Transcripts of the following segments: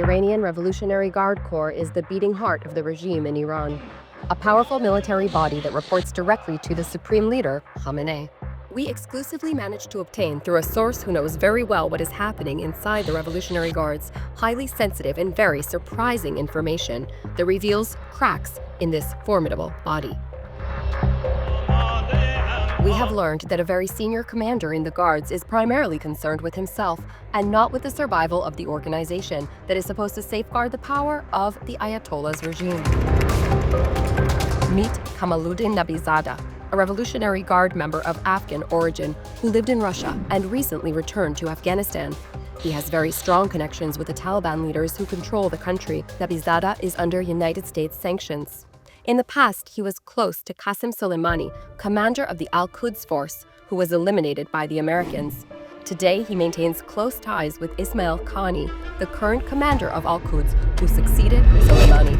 Iranian Revolutionary Guard Corps is the beating heart of the regime in Iran, a powerful military body that reports directly to the supreme leader, Khamenei. We exclusively managed to obtain, through a source who knows very well what is happening inside the Revolutionary Guards, highly sensitive and very surprising information that reveals cracks in this formidable body. We have learned that a very senior commander in the Guards is primarily concerned with himself and not with the survival of the organization that is supposed to safeguard the power of the Ayatollah's regime. Meet Kamaluddin Nabizada, a Revolutionary Guard member of Afghan origin who lived in Russia and recently returned to Afghanistan. He has very strong connections with the Taliban leaders who control the country. Nabizada is under United States sanctions. In the past, he was close to Qasem Soleimani, commander of the al-Quds force, who was eliminated by the Americans. Today, he maintains close ties with Ismail Qaani, the current commander of al-Quds, who succeeded Soleimani.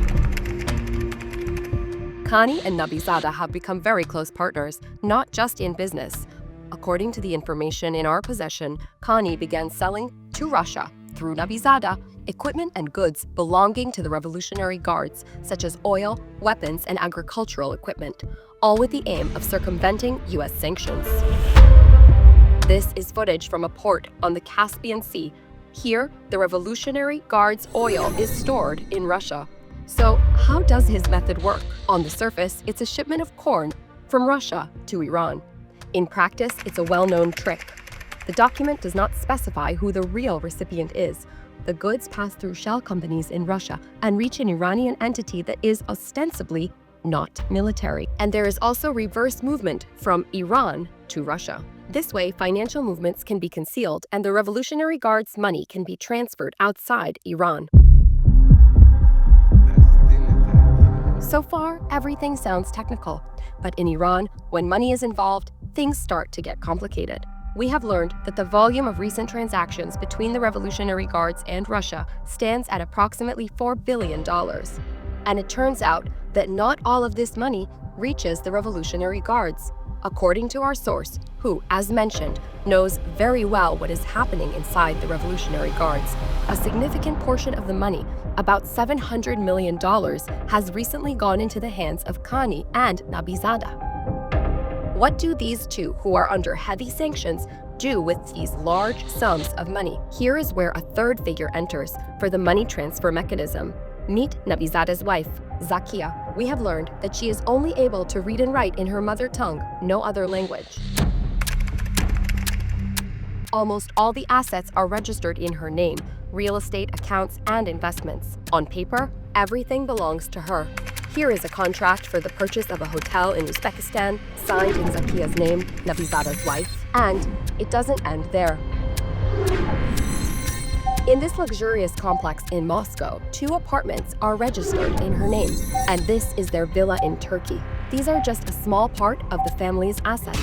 Qaani and Nabizada have become very close partners, not just in business. According to the information in our possession, Qaani began selling to Russia, through Nabizada, equipment and goods belonging to the Revolutionary Guards, such as oil, weapons, and agricultural equipment, all with the aim of circumventing U.S. sanctions. This is footage from a port on the Caspian Sea. Here, the Revolutionary Guards' oil is stored in Russia. So, how does his method work? On the surface, it's a shipment of corn from Russia to Iran. In practice, it's a well-known trick. The document does not specify who the real recipient is. The goods pass through shell companies in Russia and reach an Iranian entity that is ostensibly not military. And there is also reverse movement from Iran to Russia. This way, financial movements can be concealed and the Revolutionary Guards' money can be transferred outside Iran. So far, everything sounds technical. But in Iran, when money is involved, things start to get complicated. We have learned that the volume of recent transactions between the Revolutionary Guards and Russia stands at approximately $4 billion. And it turns out that not all of this money reaches the Revolutionary Guards. According to our source, who, as mentioned, knows very well what is happening inside the Revolutionary Guards, a significant portion of the money, about $700 million, has recently gone into the hands of Qaani and Nabizada. What do these two, who are under heavy sanctions, do with these large sums of money? Here is where a third figure enters for the money transfer mechanism. Meet Nabizada's wife, Zakia. We have learned that she is only able to read and write in her mother tongue, no other language. Almost all the assets are registered in her name, real estate, accounts, and investments. On paper, everything belongs to her. Here is a contract for the purchase of a hotel in Uzbekistan, signed in Zakia's name, Nabizada's wife, and it doesn't end there. In this luxurious complex in Moscow, 2 apartments are registered in her name, and this is their villa in Turkey. These are just a small part of the family's assets.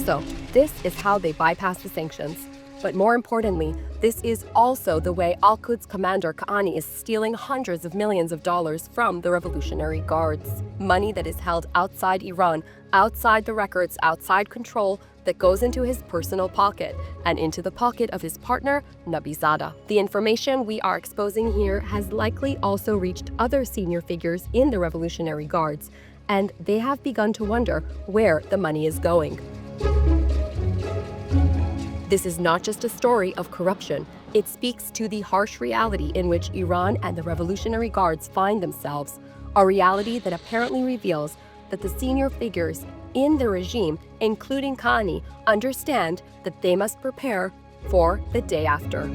So, this is how they bypass the sanctions. But more importantly, this is also the way al-Quds commander Qaani is stealing hundreds of millions of dollars from the Revolutionary Guards. Money that is held outside Iran, outside the records, outside control, that goes into his personal pocket and into the pocket of his partner, Nabizada. The information we are exposing here has likely also reached other senior figures in the Revolutionary Guards, and they have begun to wonder where the money is going. This is not just a story of corruption. It speaks to the harsh reality in which Iran and the Revolutionary Guards find themselves, a reality that apparently reveals that the senior figures in the regime, including Qaani, understand that they must prepare for the day after.